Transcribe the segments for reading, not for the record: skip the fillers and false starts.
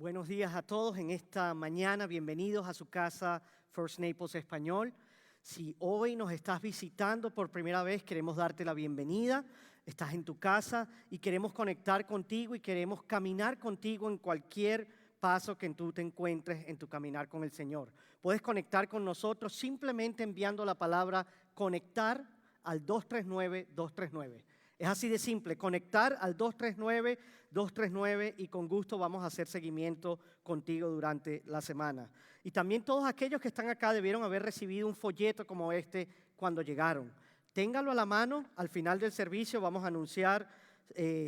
Buenos días a todos en esta mañana. Bienvenidos a su casa First Naples Español. Si hoy nos estás visitando por primera vez, queremos darte la bienvenida. Estás en tu casa y queremos conectar contigo y queremos caminar contigo en cualquier paso que tú te encuentres en tu caminar con el Señor. Puedes conectar con nosotros simplemente enviando la palabra conectar al 239-239. Es así de simple, conectar al 239-239 y con gusto vamos a hacer seguimiento contigo durante la semana. Y también todos aquellos que están acá debieron haber recibido un folleto como este cuando llegaron. Téngalo a la mano, al final del servicio vamos a anunciar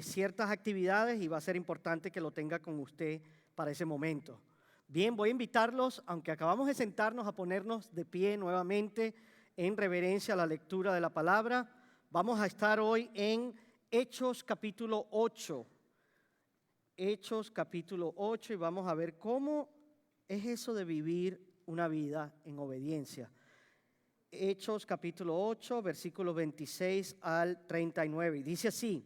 ciertas actividades y va a ser importante que lo tenga con usted para ese momento. Bien, voy a invitarlos, aunque acabamos de sentarnos, a ponernos de pie nuevamente en reverencia a la lectura de la palabra. Vamos a estar hoy en Hechos capítulo 8. Hechos capítulo 8 y vamos a ver cómo es eso de vivir una vida en obediencia. Hechos capítulo 8, versículos 26 al 39. Y dice así: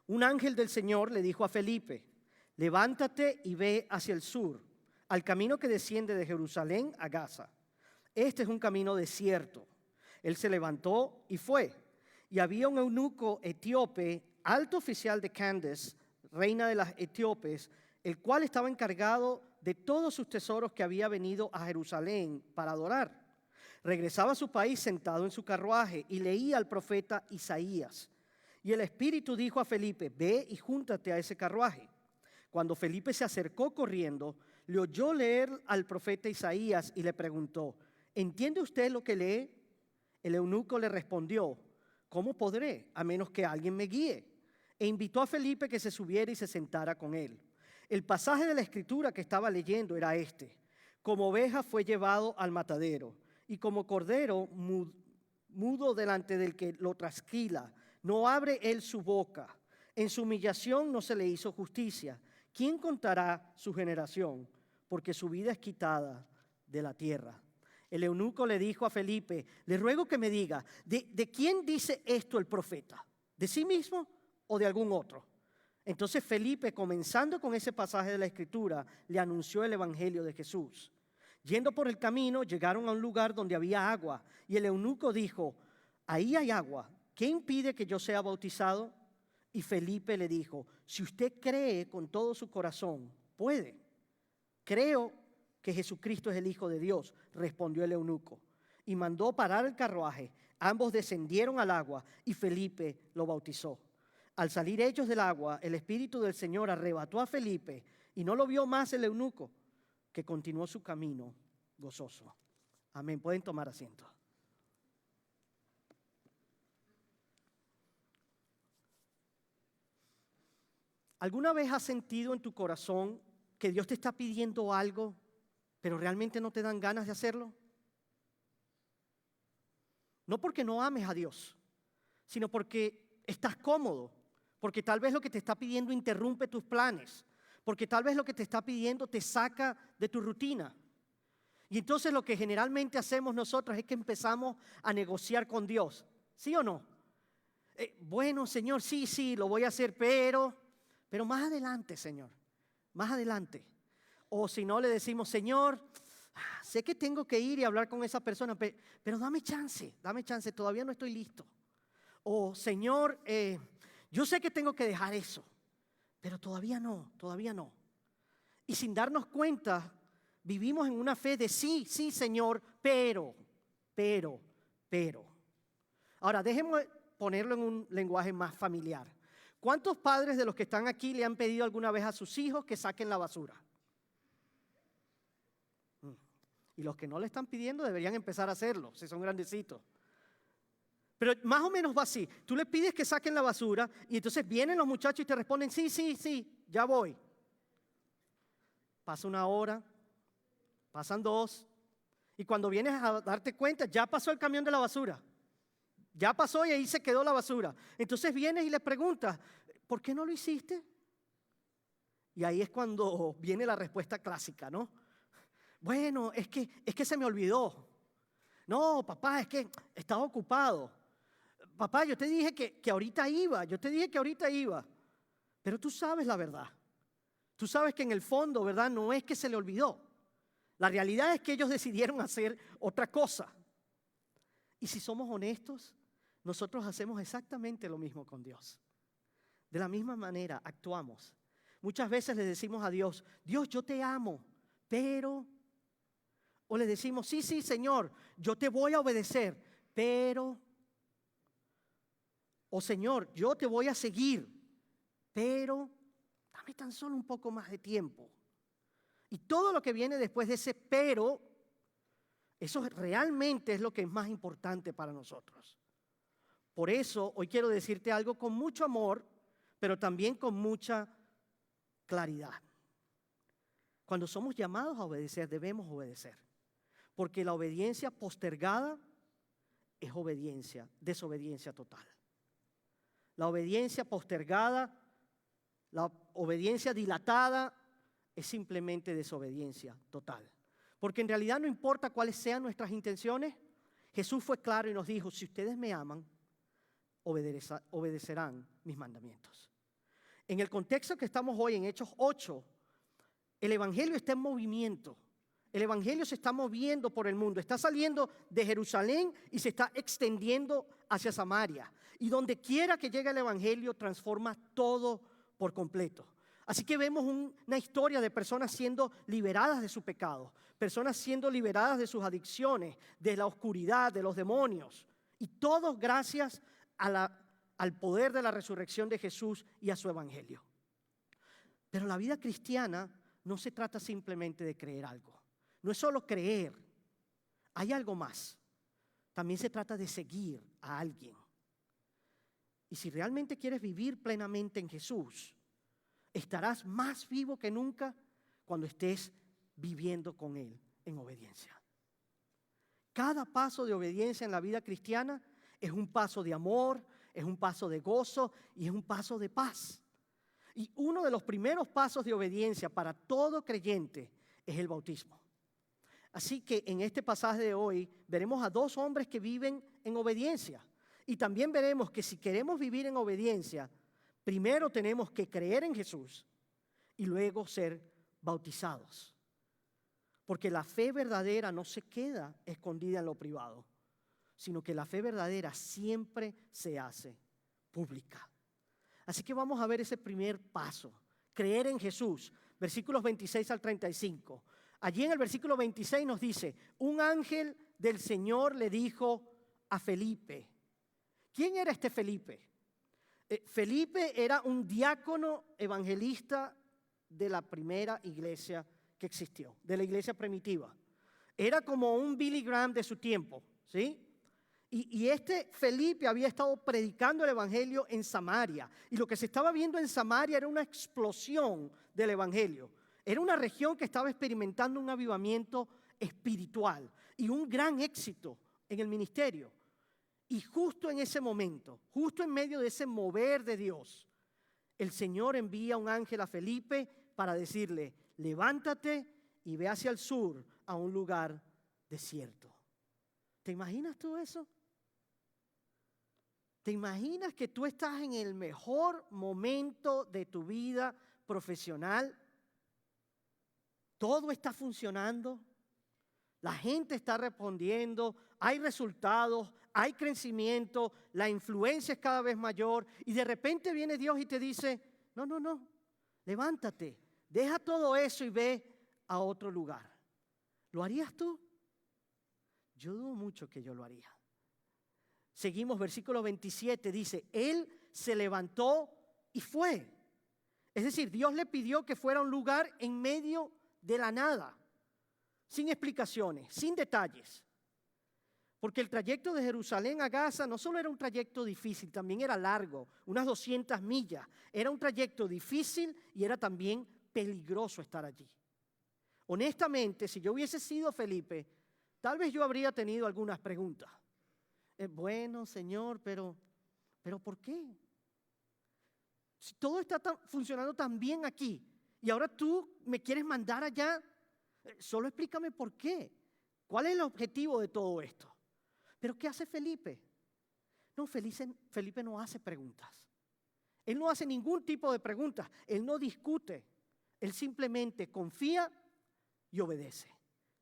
un ángel del Señor le dijo a Felipe: levántate y ve hacia el sur, al camino que desciende de Jerusalén a Gaza. Este es un camino desierto. Él se levantó y fue. Y había un eunuco etíope, alto oficial de Candace, reina de las etíopes, el cual estaba encargado de todos sus tesoros, que había venido a Jerusalén para adorar. Regresaba a su país sentado en su carruaje y leía al profeta Isaías. Y el Espíritu dijo a Felipe: ve y júntate a ese carruaje. Cuando Felipe se acercó corriendo, le oyó leer al profeta Isaías y le preguntó: ¿entiende usted lo que lee? El eunuco le respondió: ¿cómo podré, a menos que alguien me guíe? E invitó a Felipe que se subiera y se sentara con él. El pasaje de la escritura que estaba leyendo era este: como oveja fue llevado al matadero, y como cordero mudo delante del que lo trasquila, no abre él su boca. En su humillación no se le hizo justicia. ¿Quién contará su generación? Porque su vida es quitada de la tierra. El eunuco le dijo a Felipe: le ruego que me diga, ¿de quién dice esto el profeta? ¿De sí mismo o de algún otro? Entonces Felipe, comenzando con ese pasaje de la Escritura, le anunció el evangelio de Jesús. Yendo por el camino, llegaron a un lugar donde había agua, y el eunuco dijo: ahí hay agua, ¿qué impide que yo sea bautizado? Y Felipe le dijo: si usted cree con todo su corazón, puede. Creo que Jesucristo es el Hijo de Dios, respondió el eunuco, y mandó parar el carruaje. Ambos descendieron al agua y Felipe lo bautizó. Al salir ellos del agua, el Espíritu del Señor arrebató a Felipe y no lo vio más el eunuco, que continuó su camino gozoso. Amén. Pueden tomar asiento. ¿Alguna vez has sentido en tu corazón que Dios te está pidiendo algo, pero realmente no te dan ganas de hacerlo? No porque no ames a Dios, sino porque estás cómodo, porque tal vez lo que te está pidiendo interrumpe tus planes, porque tal vez lo que te está pidiendo te saca de tu rutina. Y entonces lo que generalmente hacemos nosotros es que empezamos a negociar con Dios, ¿sí o no? Bueno, Señor, sí, lo voy a hacer, pero más adelante, Señor, más adelante. O si no, le decimos: Señor, sé que tengo que ir y hablar con esa persona, pero dame chance, todavía no estoy listo. O Señor, yo sé que tengo que dejar eso, pero todavía no. Y sin darnos cuenta, vivimos en una fe de sí, Señor, pero. Ahora, déjenme ponerlo en un lenguaje más familiar. ¿Cuántos padres de los que están aquí le han pedido alguna vez a sus hijos que saquen la basura? Y los que no le están pidiendo deberían empezar a hacerlo, si son grandecitos. Pero más o menos va así. Tú le pides que saquen la basura y entonces vienen los muchachos y te responden: sí, ya voy. Pasa una hora, pasan 2, y cuando vienes a darte cuenta, ya pasó el camión de la basura. Ya pasó y ahí se quedó la basura. Entonces vienes y le preguntas: ¿por qué no lo hiciste? Y ahí es cuando viene la respuesta clásica, ¿no? Bueno, es que se me olvidó. No, papá, es que estaba ocupado. Papá, yo te dije que ahorita iba. Pero tú sabes la verdad. Tú sabes que en el fondo, ¿verdad? No es que se le olvidó. La realidad es que ellos decidieron hacer otra cosa. Y si somos honestos, nosotros hacemos exactamente lo mismo con Dios. De la misma manera actuamos. Muchas veces le decimos a Dios, Dios, yo te amo, pero... O le decimos, sí, Señor, yo te voy a obedecer, pero... O Señor, yo te voy a seguir, pero dame tan solo un poco más de tiempo. Y todo lo que viene después de ese pero, eso realmente es lo que es más importante para nosotros. Por eso hoy quiero decirte algo con mucho amor, pero también con mucha claridad. Cuando somos llamados a obedecer, debemos obedecer. Porque la obediencia postergada es desobediencia total. La obediencia postergada, la obediencia dilatada es simplemente desobediencia total. Porque en realidad no importa cuáles sean nuestras intenciones, Jesús fue claro y nos dijo, si ustedes me aman, obedecerán mis mandamientos. En el contexto que estamos hoy, en Hechos 8, el evangelio está en movimiento. El evangelio se está moviendo por el mundo, está saliendo de Jerusalén y se está extendiendo hacia Samaria. Y donde quiera que llegue el evangelio, transforma todo por completo. Así que vemos una historia de personas siendo liberadas de su pecado, personas siendo liberadas de sus adicciones, de la oscuridad, de los demonios. Y todo gracias al poder de la resurrección de Jesús y a su evangelio. Pero la vida cristiana no se trata simplemente de creer algo. No es solo creer, hay algo más. También se trata de seguir a alguien. Y si realmente quieres vivir plenamente en Jesús, estarás más vivo que nunca cuando estés viviendo con Él en obediencia. Cada paso de obediencia en la vida cristiana es un paso de amor, es un paso de gozo y es un paso de paz. Y uno de los primeros pasos de obediencia para todo creyente es el bautismo. Así que en este pasaje de hoy veremos a dos hombres que viven en obediencia. Y también veremos que si queremos vivir en obediencia, primero tenemos que creer en Jesús y luego ser bautizados. Porque la fe verdadera no se queda escondida en lo privado, sino que la fe verdadera siempre se hace pública. Así que vamos a ver ese primer paso, creer en Jesús, versículos 26 al 35. Allí en el versículo 26 nos dice, un ángel del Señor le dijo a Felipe. ¿Quién era este Felipe? Felipe era un diácono evangelista de la primera iglesia que existió, de la iglesia primitiva. Era como un Billy Graham de su tiempo, ¿sí? Y este Felipe había estado predicando el evangelio en Samaria. Y lo que se estaba viendo en Samaria era una explosión del evangelio. Era una región que estaba experimentando un avivamiento espiritual y un gran éxito en el ministerio. Y justo en ese momento, justo en medio de ese mover de Dios, el Señor envía un ángel a Felipe para decirle, levántate y ve hacia el sur a un lugar desierto. ¿Te imaginas tú eso? ¿Te imaginas que tú estás en el mejor momento de tu vida profesional? Todo está funcionando, la gente está respondiendo, hay resultados, hay crecimiento, la influencia es cada vez mayor y de repente viene Dios y te dice, no, levántate, deja todo eso y ve a otro lugar. ¿Lo harías tú? Yo dudo mucho que yo lo haría. Seguimos, versículo 27, dice, él se levantó y fue. Es decir, Dios le pidió que fuera a un lugar en medio de la nada, sin explicaciones, sin detalles. Porque el trayecto de Jerusalén a Gaza no solo era un trayecto difícil, también era largo, unas 200 millas. Era un trayecto difícil y era también peligroso estar allí. Honestamente, si yo hubiese sido Felipe, tal vez yo habría tenido algunas preguntas. Bueno, Señor, pero ¿por qué? Si todo está funcionando tan bien aquí y ahora tú me quieres mandar allá, solo explícame por qué. ¿Cuál es el objetivo de todo esto? ¿Pero qué hace Felipe? No, Felipe no hace preguntas. Él no hace ningún tipo de preguntas. Él no discute. Él simplemente confía y obedece.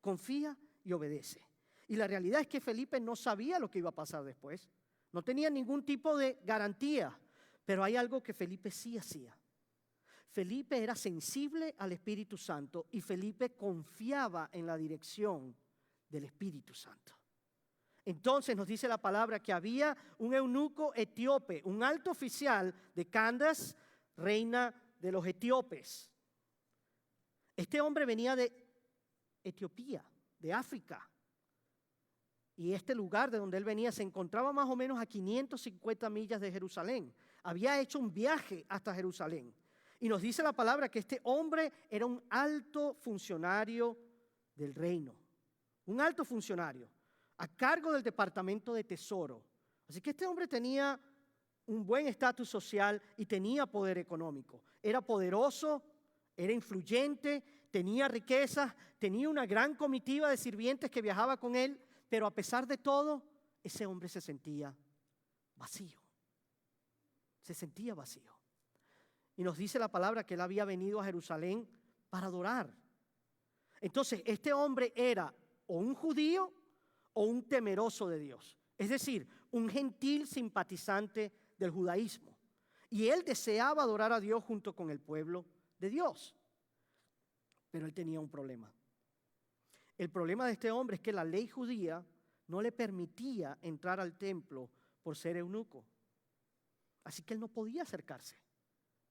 Confía y obedece. Y la realidad es que Felipe no sabía lo que iba a pasar después. No tenía ningún tipo de garantía. Pero hay algo que Felipe sí hacía. Felipe era sensible al Espíritu Santo y Felipe confiaba en la dirección del Espíritu Santo. Entonces nos dice la palabra que había un eunuco etíope, un alto oficial de Candace, reina de los etíopes. Este hombre venía de Etiopía, de África. Y este lugar de donde él venía se encontraba más o menos a 550 millas de Jerusalén. Había hecho un viaje hasta Jerusalén. Y nos dice la palabra que este hombre era un alto funcionario del reino. Un alto funcionario a cargo del departamento de tesoro. Así que este hombre tenía un buen estatus social y tenía poder económico. Era poderoso, era influyente, tenía riquezas, tenía una gran comitiva de sirvientes que viajaba con él, pero a pesar de todo, ese hombre se sentía vacío. Se sentía vacío. Y nos dice la palabra que él había venido a Jerusalén para adorar. Entonces, este hombre era o un judío o un temeroso de Dios. Es decir, un gentil simpatizante del judaísmo. Y él deseaba adorar a Dios junto con el pueblo de Dios. Pero él tenía un problema. El problema de este hombre es que la ley judía no le permitía entrar al templo por ser eunuco. Así que él no podía acercarse.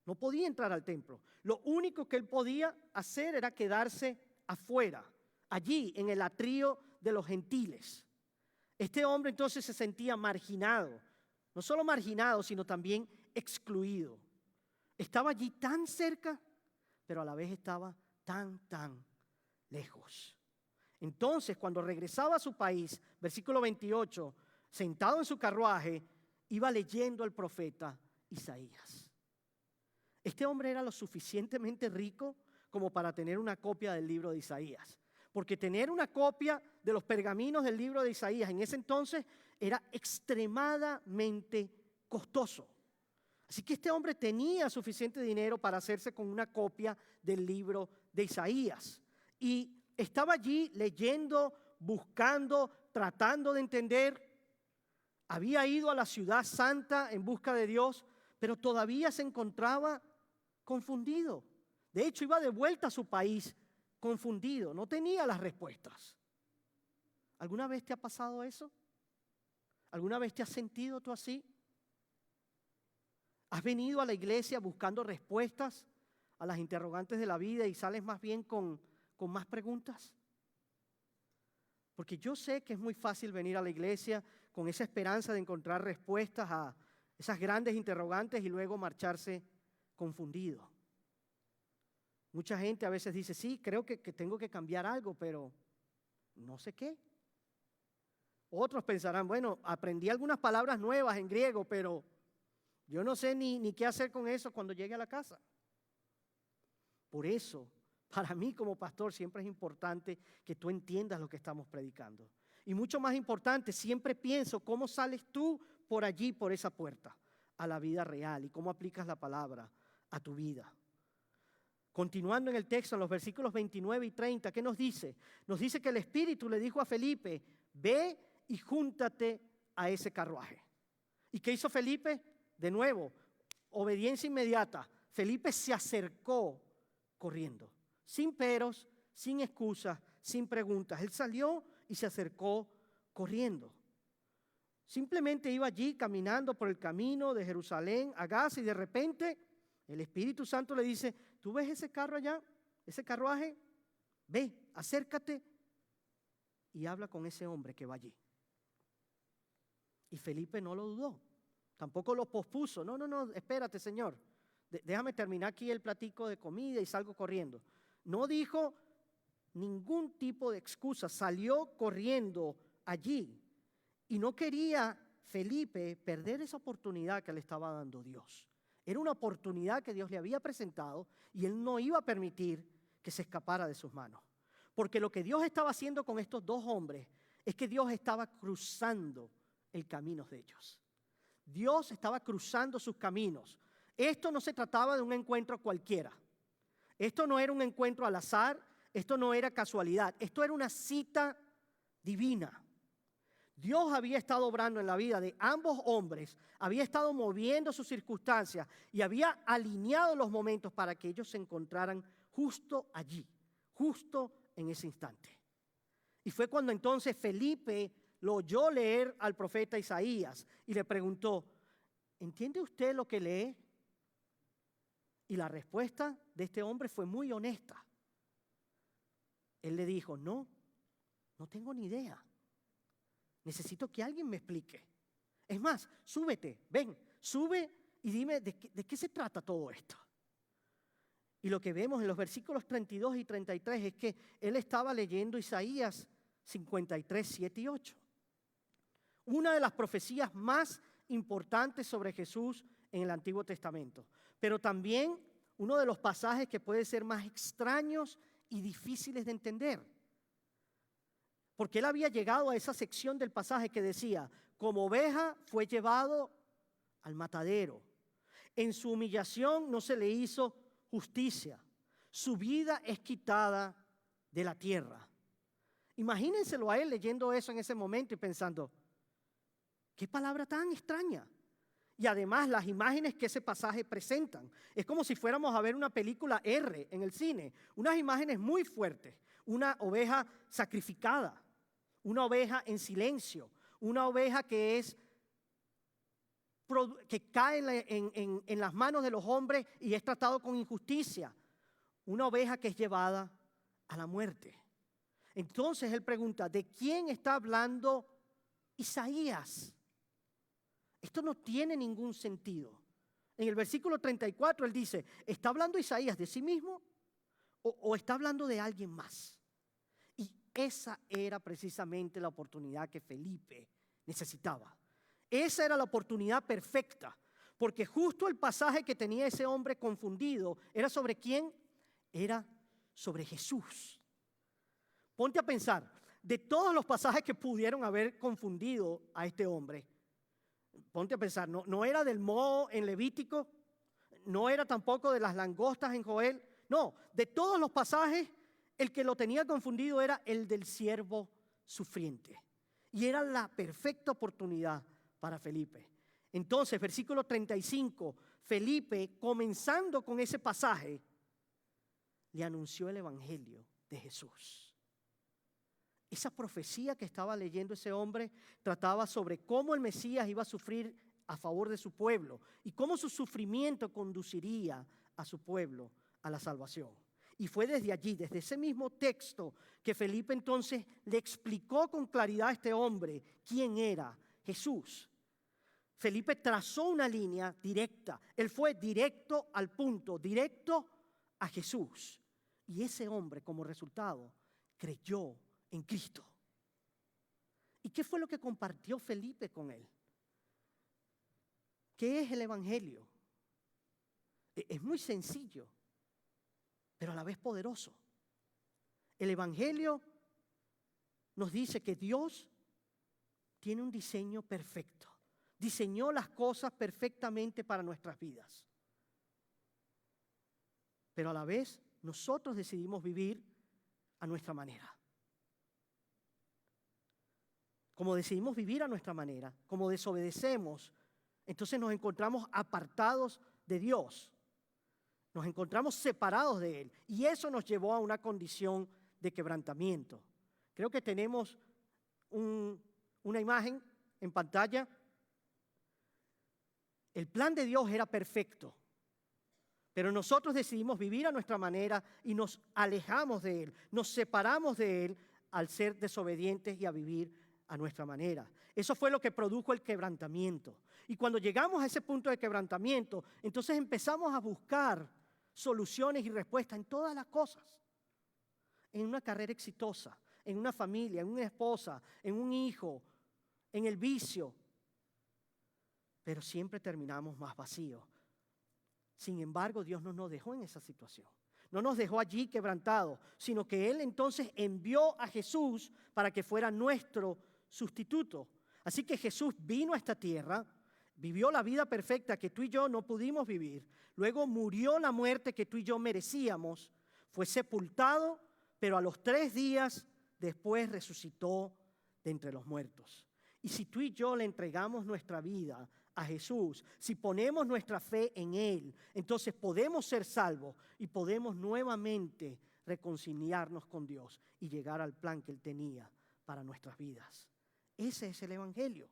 No podía entrar al templo. Lo único que él podía hacer era quedarse afuera, allí en el atrio de los gentiles. Este hombre entonces se sentía marginado. No solo marginado, sino también excluido. Estaba allí tan cerca, pero a la vez estaba tan lejos. Entonces, cuando regresaba a su país, versículo 28, sentado en su carruaje, iba leyendo al profeta Isaías. Este hombre era lo suficientemente rico como para tener una copia del libro de Isaías. Porque tener una copia de los pergaminos del libro de Isaías en ese entonces era extremadamente costoso. Así que este hombre tenía suficiente dinero para hacerse con una copia del libro de Isaías. Y estaba allí leyendo, buscando, tratando de entender. Había ido a la ciudad santa en busca de Dios, pero todavía se encontraba confundido. De hecho, iba de vuelta a su país confundido, no tenía las respuestas. ¿Alguna vez te ha pasado eso? ¿Alguna vez te has sentido tú así? ¿Has venido a la iglesia buscando respuestas a las interrogantes de la vida y sales más bien con más preguntas? Porque yo sé que es muy fácil venir a la iglesia con esa esperanza de encontrar respuestas a esas grandes interrogantes y luego marcharse confundido. Mucha gente a veces dice, sí, creo que tengo que cambiar algo, pero no sé qué. Otros pensarán, bueno, aprendí algunas palabras nuevas en griego, pero yo no sé ni qué hacer con eso cuando llegue a la casa. Por eso, para mí como pastor siempre es importante que tú entiendas lo que estamos predicando. Y mucho más importante, siempre pienso cómo sales tú por allí, por esa puerta, a la vida real y cómo aplicas la palabra a tu vida. Continuando en el texto, en los versículos 29 y 30, ¿qué nos dice? Nos dice que el Espíritu le dijo a Felipe, ve y júntate a ese carruaje. ¿Y qué hizo Felipe? De nuevo, obediencia inmediata. Felipe se acercó corriendo, sin peros, sin excusas, sin preguntas. Él salió y se acercó corriendo. Simplemente iba allí caminando por el camino de Jerusalén a Gaza y de repente el Espíritu Santo le dice, ¿tú ves ese carro allá? ¿Ese carruaje? Ve, acércate y habla con ese hombre que va allí. Y Felipe no lo dudó, tampoco lo pospuso. No, espérate, Señor. Déjame terminar aquí el platico de comida y salgo corriendo. No dijo ningún tipo de excusa, salió corriendo allí. Y no quería Felipe perder esa oportunidad que le estaba dando Dios. Era una oportunidad que Dios le había presentado y él no iba a permitir que se escapara de sus manos. Porque lo que Dios estaba haciendo con estos dos hombres es que Dios estaba cruzando el camino de ellos. Dios estaba cruzando sus caminos. Esto no se trataba de un encuentro cualquiera. Esto no era un encuentro al azar, esto no era casualidad, esto era una cita divina. Dios había estado obrando en la vida de ambos hombres, había estado moviendo sus circunstancias y había alineado los momentos para que ellos se encontraran justo allí, justo en ese instante. Y fue cuando entonces Felipe lo oyó leer al profeta Isaías y le preguntó, ¿entiende usted lo que lee? Y la respuesta de este hombre fue muy honesta. Él le dijo, no tengo ni idea. Necesito que alguien me explique. Es más, súbete, ven, sube y dime de qué se trata todo esto. Y lo que vemos en los versículos 32 y 33 es que él estaba leyendo Isaías 53, 7 y 8. Una de las profecías más importantes sobre Jesús en el Antiguo Testamento, pero también uno de los pasajes que puede ser más extraños y difíciles de entender. Porque él había llegado a esa sección del pasaje que decía, como oveja fue llevado al matadero. En su humillación no se le hizo justicia. Su vida es quitada de la tierra. Imagínenselo a él leyendo eso en ese momento y pensando, qué palabra tan extraña. Y además las imágenes que ese pasaje presentan. Es como si fuéramos a ver una película R en el cine. Unas imágenes muy fuertes. Una oveja sacrificada. Una oveja en silencio. Una oveja que cae en las manos de los hombres y es tratado con injusticia. Una oveja que es llevada a la muerte. Entonces él pregunta, ¿de quién está hablando Isaías? Esto no tiene ningún sentido. En el versículo 34 él dice, ¿está hablando Isaías de sí mismo o está hablando de alguien más? Y esa era precisamente la oportunidad que Felipe necesitaba. Esa era la oportunidad perfecta, porque justo el pasaje que tenía ese hombre confundido era sobre quién, era sobre Jesús. Ponte a pensar, de todos los pasajes que pudieron haber confundido a este hombre, ponte a pensar, no era del moho en Levítico, no era tampoco de las langostas en Joel, no, de todos los pasajes, el que lo tenía confundido era el del siervo sufriente. Y era la perfecta oportunidad para Felipe. Entonces, versículo 35, Felipe, comenzando con ese pasaje, le anunció el evangelio de Jesús. Esa profecía que estaba leyendo ese hombre trataba sobre cómo el Mesías iba a sufrir a favor de su pueblo y cómo su sufrimiento conduciría a su pueblo a la salvación. Y fue desde allí, desde ese mismo texto, que Felipe entonces le explicó con claridad a este hombre quién era Jesús. Felipe trazó una línea directa, él fue directo al punto, directo a Jesús. Y ese hombre, como resultado, creyó en Cristo. ¿Y qué fue lo que compartió Felipe con él? ¿Qué es el evangelio? Es muy sencillo, pero a la vez poderoso. El evangelio nos dice que Dios tiene un diseño perfecto. Diseñó las cosas perfectamente para nuestras vidas. Pero a la vez nosotros decidimos vivir a nuestra manera. Como decidimos vivir a nuestra manera, como desobedecemos, entonces nos encontramos apartados de Dios. Nos encontramos separados de Él. Y eso nos llevó a una condición de quebrantamiento. Creo que tenemos una imagen en pantalla. El plan de Dios era perfecto, pero nosotros decidimos vivir a nuestra manera y nos alejamos de Él, nos separamos de Él al ser desobedientes y a vivir a nuestra manera. Eso fue lo que produjo el quebrantamiento. Y cuando llegamos a ese punto de quebrantamiento, entonces empezamos a buscar soluciones y respuestas en todas las cosas. En una carrera exitosa, en una familia, en una esposa, en un hijo, en el vicio. Pero siempre terminamos más vacíos. Sin embargo, Dios no nos dejó en esa situación. No nos dejó allí quebrantados, sino que Él entonces envió a Jesús para que fuera nuestro sustituto. Así que Jesús vino a esta tierra, vivió la vida perfecta que tú y yo no pudimos vivir, luego murió la muerte que tú y yo merecíamos, fue sepultado, pero a los 3 días después resucitó de entre los muertos. Y si tú y yo le entregamos nuestra vida a Jesús, si ponemos nuestra fe en Él, entonces podemos ser salvos y podemos nuevamente reconciliarnos con Dios y llegar al plan que Él tenía para nuestras vidas. Ese es el Evangelio.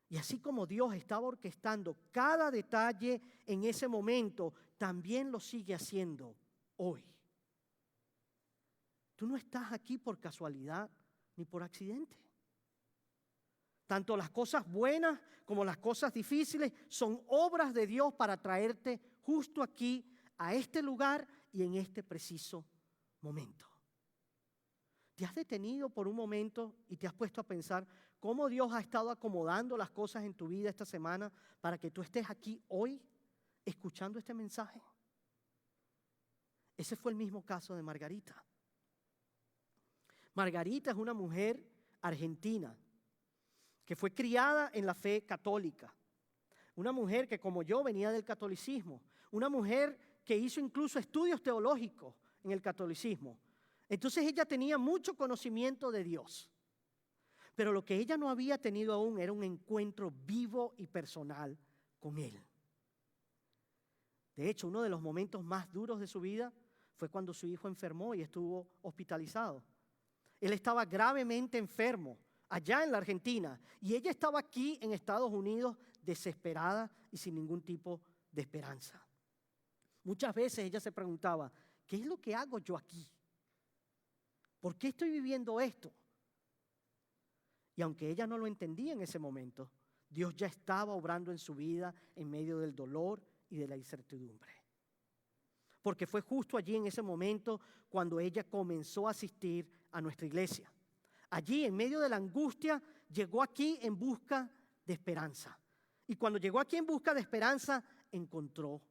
Y así como Dios estaba orquestando cada detalle en ese momento, también lo sigue haciendo hoy. Tú no estás aquí por casualidad ni por accidente. Tanto las cosas buenas como las cosas difíciles son obras de Dios para traerte justo aquí, a este lugar y en este preciso momento. ¿Te has detenido por un momento y te has puesto a pensar cómo Dios ha estado acomodando las cosas en tu vida esta semana para que tú estés aquí hoy escuchando este mensaje? Ese fue el mismo caso de Margarita. Margarita es una mujer argentina que fue criada en la fe católica. Una mujer que, como yo, venía del catolicismo. Una mujer que hizo incluso estudios teológicos en el catolicismo. Entonces ella tenía mucho conocimiento de Dios. Pero lo que ella no había tenido aún era un encuentro vivo y personal con Él. De hecho, uno de los momentos más duros de su vida fue cuando su hijo enfermó y estuvo hospitalizado. Él estaba gravemente enfermo allá en la Argentina y ella estaba aquí en Estados Unidos desesperada y sin ningún tipo de esperanza. Muchas veces ella se preguntaba, ¿qué es lo que hago yo aquí? ¿Por qué estoy viviendo esto? Y aunque ella no lo entendía en ese momento, Dios ya estaba obrando en su vida en medio del dolor y de la incertidumbre. Porque fue justo allí en ese momento cuando ella comenzó a asistir a nuestra iglesia. Allí, en medio de la angustia, llegó aquí en busca de esperanza. Y cuando llegó aquí en busca de esperanza, encontró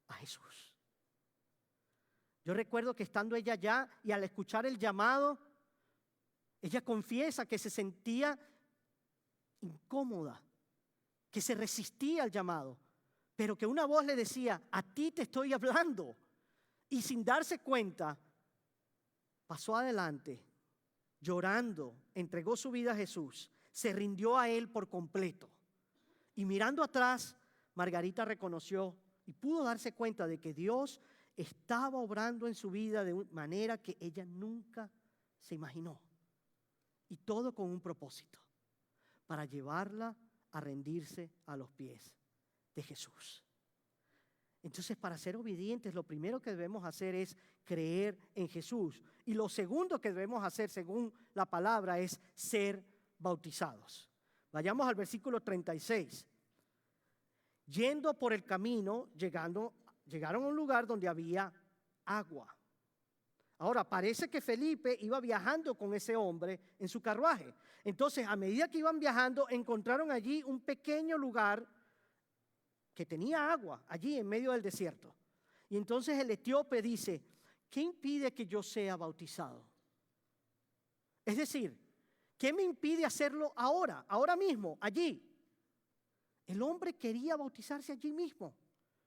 a Jesús. Yo recuerdo que estando ella allá y al escuchar el llamado, ella confiesa que se sentía incómoda, que se resistía al llamado, pero que una voz le decía, a ti te estoy hablando. Y sin darse cuenta, pasó adelante, llorando, entregó su vida a Jesús, se rindió a Él por completo. Y mirando atrás, Margarita reconoció y pudo darse cuenta de que Dios estaba obrando en su vida de una manera que ella nunca se imaginó. Y todo con un propósito, para llevarla a rendirse a los pies de Jesús. Entonces, para ser obedientes, lo primero que debemos hacer es creer en Jesús. Y lo segundo que debemos hacer, según la palabra, es ser bautizados. Vayamos al versículo 36. Yendo por el camino, llegaron a un lugar donde había agua. Ahora, parece que Felipe iba viajando con ese hombre en su carruaje. Entonces, a medida que iban viajando, encontraron allí un pequeño lugar que tenía agua, allí en medio del desierto. Y entonces el etíope dice, ¿qué impide que yo sea bautizado? Es decir, ¿qué me impide hacerlo ahora mismo, allí? El hombre quería bautizarse allí mismo,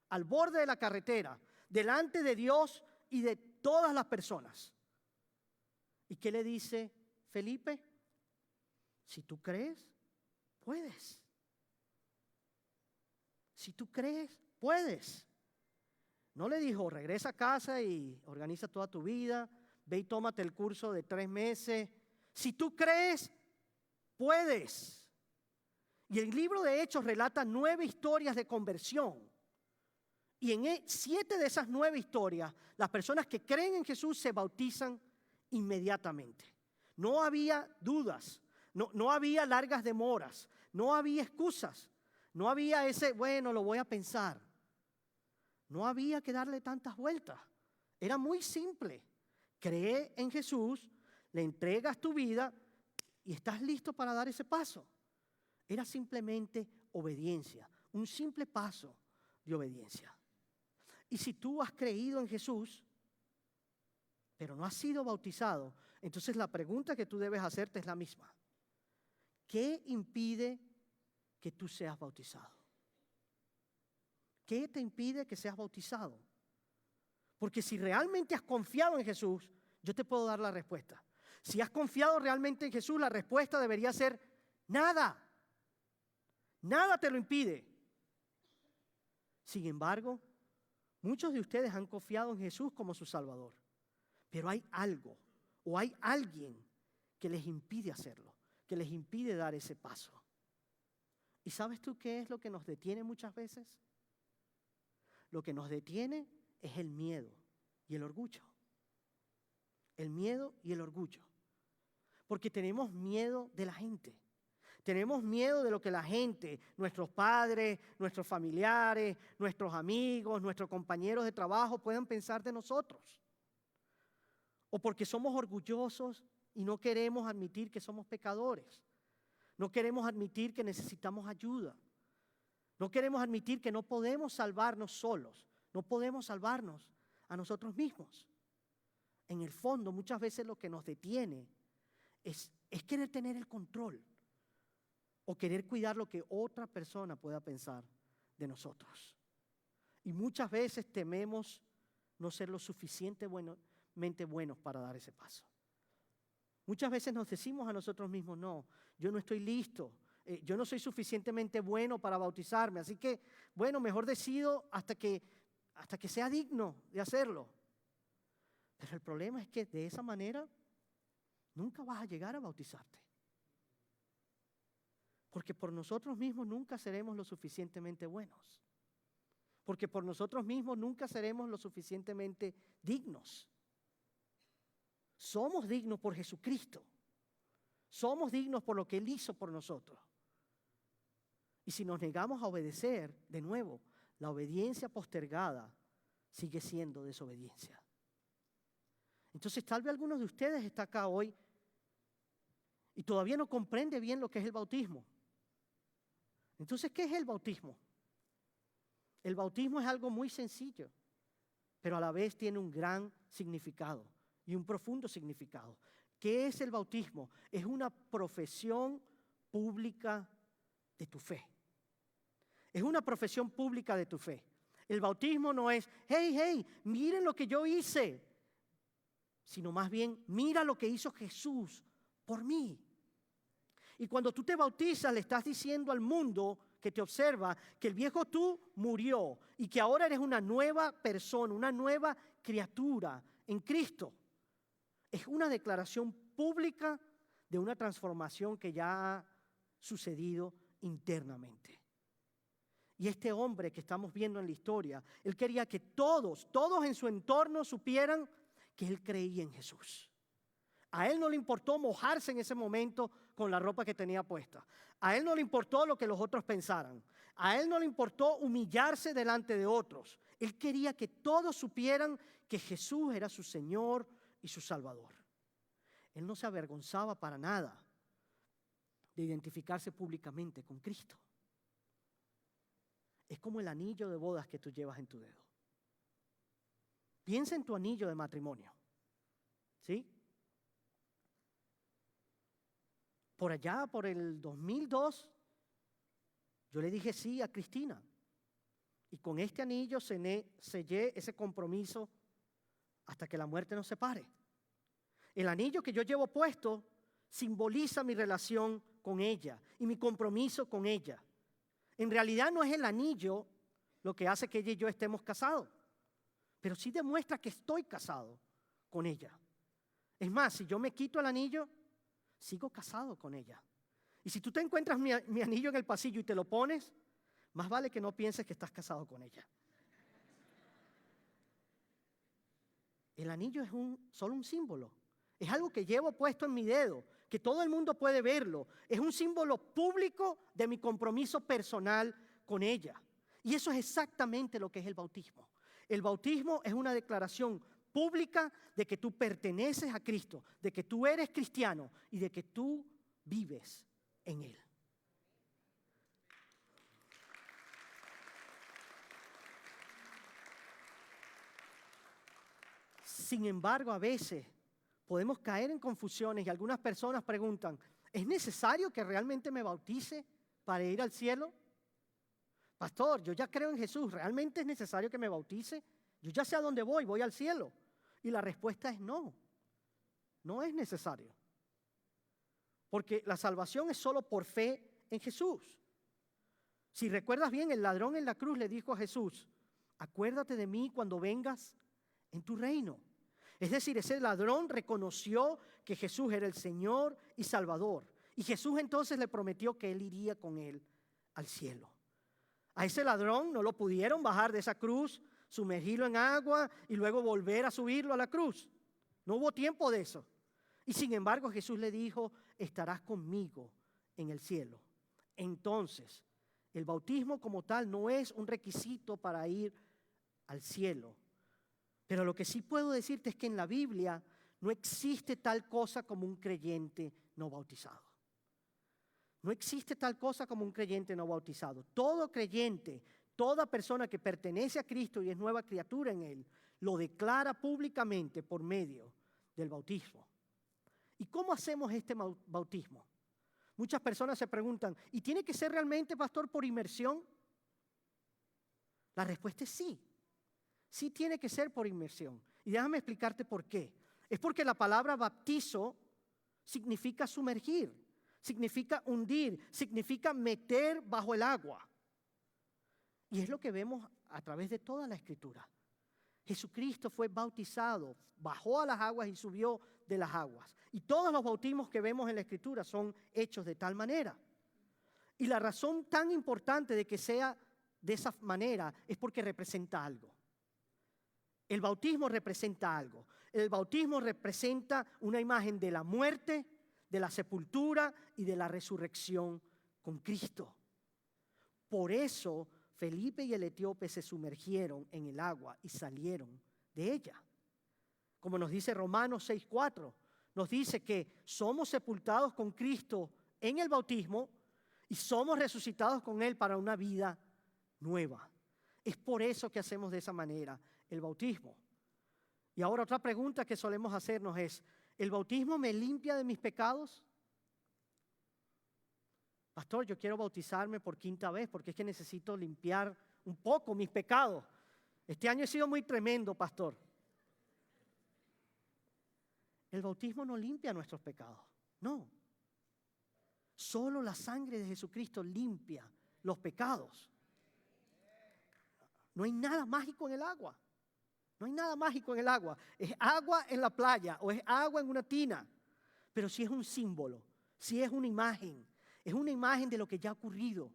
al borde de la carretera, delante de Dios y de todas las personas. ¿Y qué le dice Felipe? Si tú crees, puedes. Si tú crees, puedes. No le dijo, regresa a casa y organiza toda tu vida, ve y tómate el curso de 3 meses. Si tú crees, puedes. Y el libro de Hechos relata 9 historias de conversión. Y en 7 de esas 9 historias, las personas que creen en Jesús se bautizan inmediatamente. No había dudas, no había largas demoras, no había excusas, no había ese, bueno, lo voy a pensar. No había que darle tantas vueltas. Era muy simple. Cree en Jesús, le entregas tu vida y estás listo para dar ese paso. Era simplemente obediencia, un simple paso de obediencia. Y si tú has creído en Jesús, pero no has sido bautizado, entonces la pregunta que tú debes hacerte es la misma. ¿Qué impide que tú seas bautizado? ¿Qué te impide que seas bautizado? Porque si realmente has confiado en Jesús, yo te puedo dar la respuesta. Si has confiado realmente en Jesús, la respuesta debería ser nada. Nada te lo impide. Sin embargo, muchos de ustedes han confiado en Jesús como su Salvador. Pero hay algo o hay alguien que les impide hacerlo, que les impide dar ese paso. ¿Y sabes tú qué es lo que nos detiene muchas veces? Lo que nos detiene es el miedo y el orgullo. El miedo y el orgullo. Porque tenemos miedo de la gente. Tenemos miedo de lo que la gente, nuestros padres, nuestros familiares, nuestros amigos, nuestros compañeros de trabajo puedan pensar de nosotros. O porque somos orgullosos y no queremos admitir que somos pecadores. No queremos admitir que necesitamos ayuda. No queremos admitir que no podemos salvarnos solos. No podemos salvarnos a nosotros mismos. En el fondo, muchas veces lo que nos detiene es querer tener el control o querer cuidar lo que otra persona pueda pensar de nosotros. Y muchas veces tememos no ser lo suficientemente buenos para dar ese paso. Muchas veces nos decimos a nosotros mismos, no, yo no estoy listo, yo no soy suficientemente bueno para bautizarme, así que, bueno, mejor decido hasta que sea digno de hacerlo. Pero el problema es que de esa manera nunca vas a llegar a bautizarte. Porque por nosotros mismos nunca seremos lo suficientemente buenos. Porque por nosotros mismos nunca seremos lo suficientemente dignos. Somos dignos por Jesucristo. Somos dignos por lo que Él hizo por nosotros. Y si nos negamos a obedecer, de nuevo, la obediencia postergada sigue siendo desobediencia. Entonces, tal vez algunos de ustedes está acá hoy y todavía no comprende bien lo que es el bautismo. Entonces, ¿qué es el bautismo? El bautismo es algo muy sencillo, pero a la vez tiene un gran significado y un profundo significado. ¿Qué es el bautismo? Es una profesión pública de tu fe. Es una profesión pública de tu fe. El bautismo no es, hey, miren lo que yo hice, sino más bien, mira lo que hizo Jesús por mí. Y cuando tú te bautizas, le estás diciendo al mundo que te observa que el viejo tú murió y que ahora eres una nueva persona, una nueva criatura en Cristo. Es una declaración pública de una transformación que ya ha sucedido internamente. Y este hombre que estamos viendo en la historia, él quería que todos en su entorno supieran que él creía en Jesús. A él no le importó mojarse en ese momento con la ropa que tenía puesta. A él no le importó lo que los otros pensaran. A él no le importó humillarse delante de otros. Él quería que todos supieran que Jesús era su Señor y su Salvador. Él no se avergonzaba para nada de identificarse públicamente con Cristo. Es como el anillo de bodas que tú llevas en tu dedo. Piensa en tu anillo de matrimonio. ¿Sí? Por allá, por el 2002, yo le dije sí a Cristina. Y con este anillo sellé ese compromiso hasta que la muerte nos separe. El anillo que yo llevo puesto simboliza mi relación con ella y mi compromiso con ella. En realidad no es el anillo lo que hace que ella y yo estemos casados, pero sí demuestra que estoy casado con ella. Es más, si yo me quito el anillo, sigo casado con ella. Y si tú te encuentras mi anillo en el pasillo y te lo pones, más vale que no pienses que estás casado con ella. El anillo es solo un símbolo. Es algo que llevo puesto en mi dedo, que todo el mundo puede verlo. Es un símbolo público de mi compromiso personal con ella. Y eso es exactamente lo que es el bautismo. El bautismo es una declaración pública de que tú perteneces a Cristo, de que tú eres cristiano y de que tú vives en Él. Sin embargo, a veces podemos caer en confusiones y algunas personas preguntan, ¿es necesario que realmente me bautice para ir al cielo? Pastor, yo ya creo en Jesús, ¿realmente es necesario que me bautice? Yo ya sé a dónde voy al cielo. Y la respuesta es no, no es necesario. Porque la salvación es solo por fe en Jesús. Si recuerdas bien, el ladrón en la cruz le dijo a Jesús, acuérdate de mí cuando vengas en tu reino. Es decir, ese ladrón reconoció que Jesús era el Señor y Salvador. Y Jesús entonces le prometió que él iría con él al cielo. A ese ladrón no lo pudieron bajar de esa cruz, sumergirlo en agua y luego volver a subirlo a la cruz. No hubo tiempo de eso. Y sin embargo Jesús le dijo, estarás conmigo en el cielo. Entonces, el bautismo como tal no es un requisito para ir al cielo. Pero lo que sí puedo decirte es que en la Biblia no existe tal cosa como un creyente no bautizado. No existe tal cosa como un creyente no bautizado. Todo creyente, toda persona que pertenece a Cristo y es nueva criatura en Él, lo declara públicamente por medio del bautismo. ¿Y cómo hacemos este bautismo? Muchas personas se preguntan, ¿y tiene que ser realmente, pastor, por inmersión? La respuesta es sí. Sí tiene que ser por inmersión. Y déjame explicarte por qué. Es porque la palabra bautizo significa sumergir, significa hundir, significa meter bajo el agua. Y es lo que vemos a través de toda la Escritura. Jesucristo fue bautizado, bajó a las aguas y subió de las aguas. Y todos los bautismos que vemos en la Escritura son hechos de tal manera. Y la razón tan importante de que sea de esa manera es porque representa algo. El bautismo representa algo. El bautismo representa una imagen de la muerte, de la sepultura y de la resurrección con Cristo. Por eso Felipe y el etíope se sumergieron en el agua y salieron de ella. Como nos dice Romanos 6:4, nos dice que somos sepultados con Cristo en el bautismo y somos resucitados con Él para una vida nueva. Es por eso que hacemos de esa manera el bautismo. Y ahora otra pregunta que solemos hacernos es, ¿el bautismo me limpia de mis pecados? Pastor, yo quiero bautizarme por 5ª vez porque es que necesito limpiar un poco mis pecados. Este año he sido muy tremendo, pastor. El bautismo no limpia nuestros pecados, no. Solo la sangre de Jesucristo limpia los pecados. No hay nada mágico en el agua. No hay nada mágico en el agua. Es agua en la playa o es agua en una tina. Pero sí es un símbolo, sí es una imagen. Es una imagen de lo que ya ha ocurrido.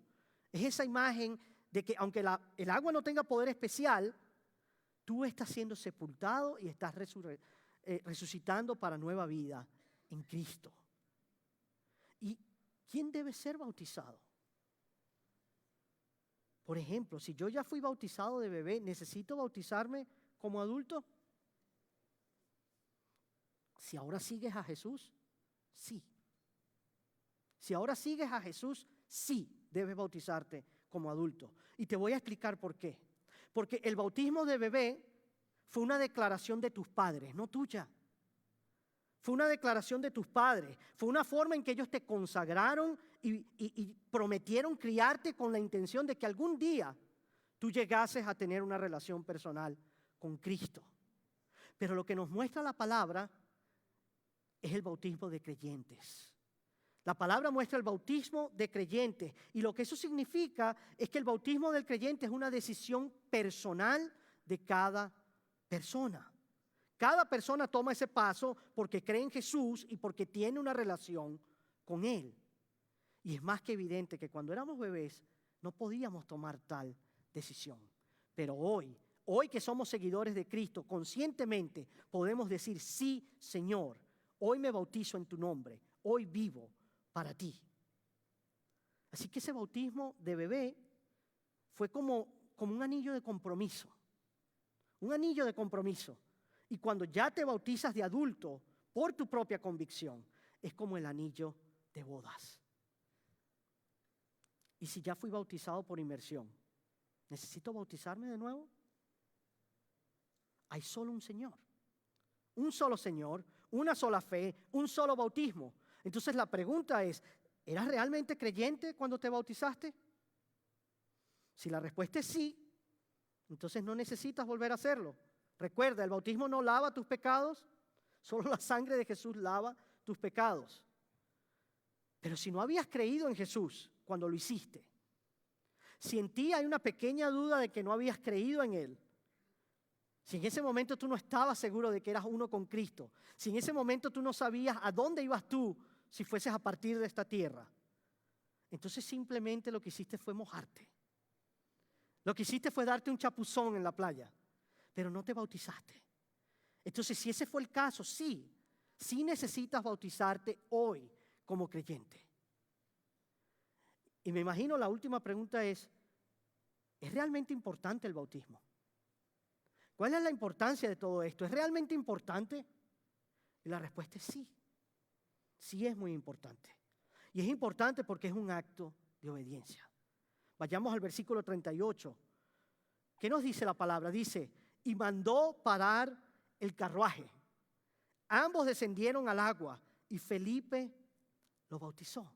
Es esa imagen de que aunque el agua no tenga poder especial, tú estás siendo sepultado y estás resucitando para nueva vida en Cristo. ¿Y quién debe ser bautizado? Por ejemplo, si yo ya fui bautizado de bebé, ¿necesito bautizarme como adulto? Si ahora sigues a Jesús, sí. Si ahora sigues a Jesús, sí debes bautizarte como adulto. Y te voy a explicar por qué. Porque el bautismo de bebé fue una declaración de tus padres, no tuya. Fue una declaración de tus padres. Fue una forma en que ellos te consagraron y prometieron criarte con la intención de que algún día tú llegases a tener una relación personal con Cristo. Pero lo que nos muestra la palabra es el bautismo de creyentes. La palabra muestra el bautismo de creyentes y lo que eso significa es que el bautismo del creyente es una decisión personal de cada persona. Cada persona toma ese paso porque cree en Jesús y porque tiene una relación con Él. Y es más que evidente que cuando éramos bebés no podíamos tomar tal decisión. Pero hoy que somos seguidores de Cristo, conscientemente podemos decir, sí, Señor, hoy me bautizo en tu nombre, hoy vivo para ti. Así que ese bautismo de bebé fue como un anillo de compromiso. Un anillo de compromiso. Y cuando ya te bautizas de adulto por tu propia convicción, es como el anillo de bodas. Y si ya fui bautizado por inmersión, ¿necesito bautizarme de nuevo? Hay solo un Señor. Un solo Señor, una sola fe, un solo bautismo. Entonces la pregunta es, ¿Eras realmente creyente cuando te bautizaste? Si la respuesta es sí, entonces no necesitas volver a hacerlo. Recuerda, el bautismo no lava tus pecados, solo la sangre de Jesús lava tus pecados. Pero si no habías creído en Jesús cuando lo hiciste, si en ti hay una pequeña duda de que no habías creído en Él, si en ese momento tú no estabas seguro de que eras uno con Cristo, si en ese momento tú no sabías a dónde ibas tú si fueses a partir de esta tierra, entonces simplemente lo que hiciste fue mojarte. Lo que hiciste fue darte un chapuzón en la playa, pero no te bautizaste. Entonces, si ese fue el caso, sí necesitas bautizarte hoy como creyente. Y me imagino la última pregunta es realmente importante el bautismo? ¿Cuál es la importancia de todo esto? ¿Es realmente importante? Y la respuesta es sí. Sí es muy importante. Y es importante porque es un acto de obediencia. Vayamos al versículo 38. ¿Qué nos dice la palabra? Dice, y mandó parar el carruaje. Ambos descendieron al agua y Felipe lo bautizó.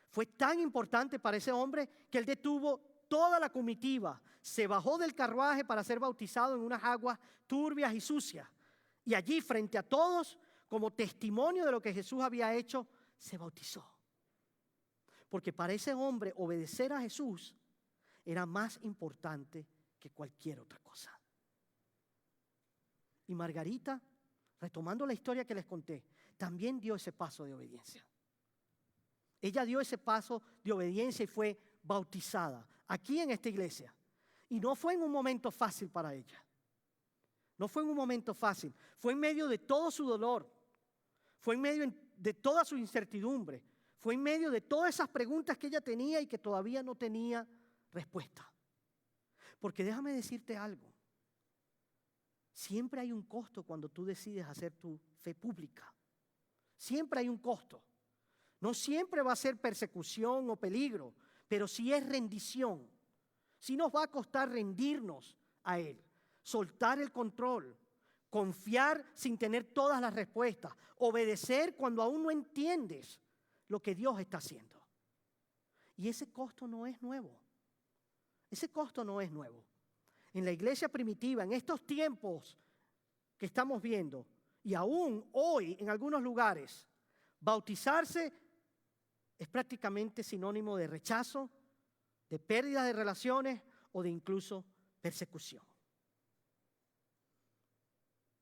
Fue tan importante para ese hombre que él detuvo toda la comitiva, se bajó del carruaje para ser bautizado en unas aguas turbias y sucias. Y allí, frente a todos, como testimonio de lo que Jesús había hecho, se bautizó. Porque para ese hombre obedecer a Jesús era más importante que cualquier otra cosa. Y Margarita, retomando la historia que les conté, también dio ese paso de obediencia. Ella dio ese paso de obediencia y fue bautizada aquí en esta iglesia. Y no fue en un momento fácil para ella. No fue en un momento fácil. Fue en medio de todo su dolor. Fue en medio de toda su incertidumbre. Fue en medio de todas esas preguntas que ella tenía y que todavía no tenía respuesta. Porque déjame decirte algo. Siempre hay un costo cuando tú decides hacer tu fe pública. Siempre hay un costo. No siempre va a ser persecución o peligro, pero sí es rendición. Sí nos va a costar rendirnos a Él, soltar el control, confiar sin tener todas las respuestas, obedecer cuando aún no entiendes lo que Dios está haciendo. Y ese costo no es nuevo. Ese costo no es nuevo. En la iglesia primitiva, en estos tiempos que estamos viendo, y aún hoy en algunos lugares, bautizarse es prácticamente sinónimo de rechazo, de pérdida de relaciones o de incluso persecución.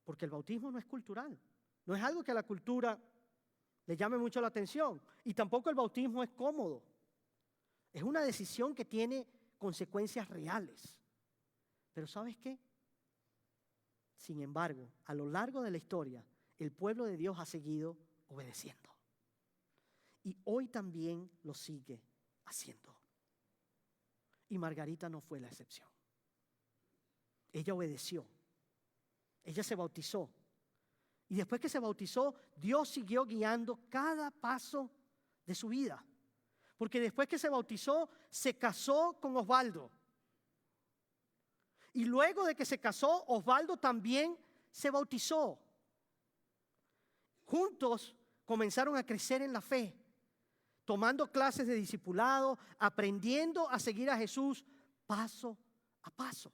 Porque el bautismo no es cultural, no es algo que a la cultura le llame mucho la atención y tampoco el bautismo es cómodo. Es una decisión que tiene consecuencias reales. Pero ¿sabes qué? Sin embargo, a lo largo de la historia, el pueblo de Dios ha seguido obedeciendo. Y hoy también lo sigue haciendo. Y Margarita no fue la excepción. Ella obedeció. Ella se bautizó. Y después que se bautizó, Dios siguió guiando cada paso de su vida. Porque después que se bautizó, se casó con Osvaldo. Y luego de que se casó, Osvaldo también se bautizó. Juntos comenzaron a crecer en la fe, tomando clases de discipulado, aprendiendo a seguir a Jesús paso a paso.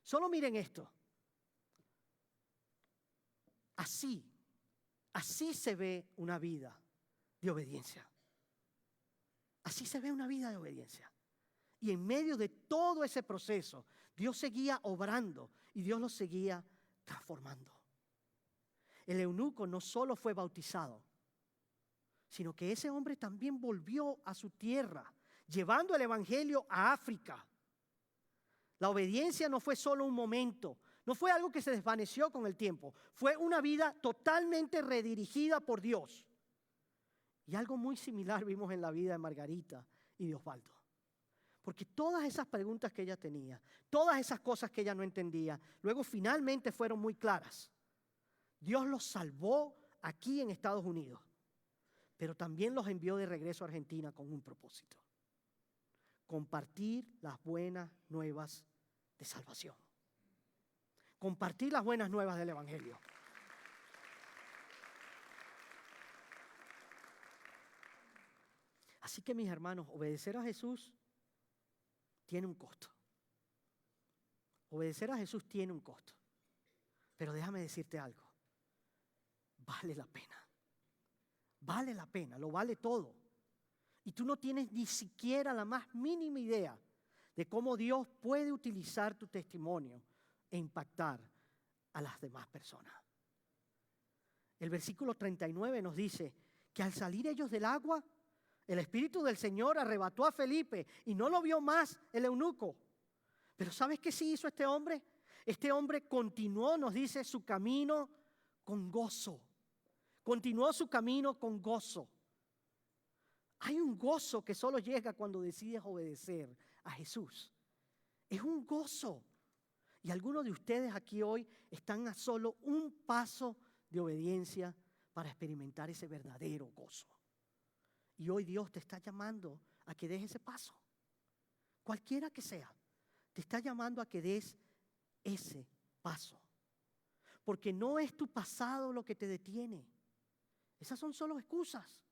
Solo miren esto. Así se ve una vida de obediencia. Así se ve una vida de obediencia. Y en medio de todo ese proceso, Dios seguía obrando y Dios lo seguía transformando. El eunuco no solo fue bautizado, sino que ese hombre también volvió a su tierra, llevando el evangelio a África. La obediencia no fue solo un momento, no fue algo que se desvaneció con el tiempo, fue una vida totalmente redirigida por Dios. Y algo muy similar vimos en la vida de Margarita y de Osvaldo. Porque todas esas preguntas que ella tenía, todas esas cosas que ella no entendía, luego finalmente fueron muy claras. Dios los salvó aquí en Estados Unidos, pero también los envió de regreso a Argentina con un propósito: compartir las buenas nuevas de salvación. Compartir las buenas nuevas del evangelio. Así que mis hermanos, obedecer a Jesús tiene un costo. Obedecer a Jesús tiene un costo. Pero déjame decirte algo. Vale la pena. Vale la pena, lo vale todo. Y tú no tienes ni siquiera la más mínima idea de cómo Dios puede utilizar tu testimonio e impactar a las demás personas. El versículo 39 nos dice que al salir ellos del agua, el Espíritu del Señor arrebató a Felipe y no lo vio más el eunuco. Pero ¿sabes qué sí hizo este hombre? Este hombre continuó, nos dice, su camino con gozo. Continuó su camino con gozo. Hay un gozo que solo llega cuando decides obedecer a Jesús. Es un gozo. Y algunos de ustedes aquí hoy están a solo un paso de obediencia para experimentar ese verdadero gozo. Y hoy Dios te está llamando a que des ese paso. Cualquiera que sea, te está llamando a que des ese paso. Porque no es tu pasado lo que te detiene. Esas son solo excusas.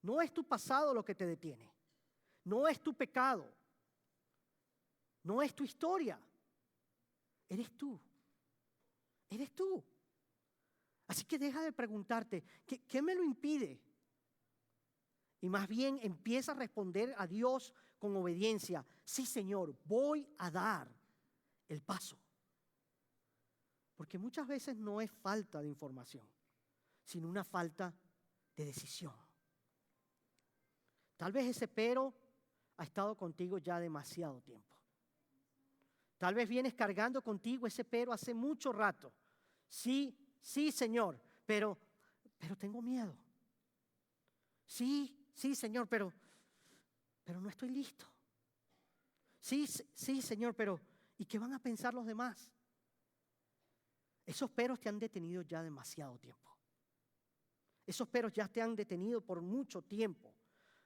No es tu pasado lo que te detiene. No es tu pecado. No es tu historia. Eres tú. Eres tú. Así que deja de preguntarte, ¿qué me lo impide? Y más bien empieza a responder a Dios con obediencia. Sí, Señor, voy a dar el paso. Porque muchas veces no es falta de información, sino una falta de decisión. Tal vez ese pero ha estado contigo ya demasiado tiempo. Tal vez vienes cargando contigo ese pero hace mucho rato. Sí, Señor, pero tengo miedo. Sí, Señor, pero no estoy listo. Sí, Señor, pero ¿y qué van a pensar los demás? Esos peros te han detenido ya demasiado tiempo. Esos peros ya te han detenido por mucho tiempo.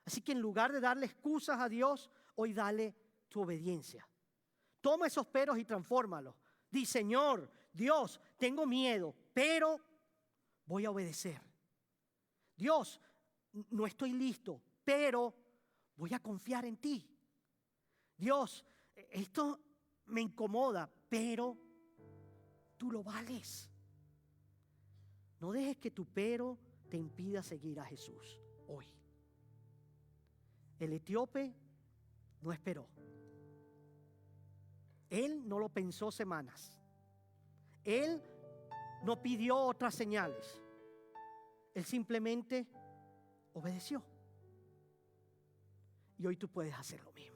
Así que en lugar de darle excusas a Dios, hoy dale tu obediencia. Toma esos peros y transfórmalos. Di, Señor, Dios, tengo miedo, pero voy a obedecer. Dios, no estoy listo, pero voy a confiar en ti. Dios, esto me incomoda, pero tú lo vales. No dejes que tu pero te impida seguir a Jesús hoy. El etíope no esperó. Él no lo pensó semanas. Él no pidió otras señales. Él simplemente obedeció. Y hoy tú puedes hacer lo mismo.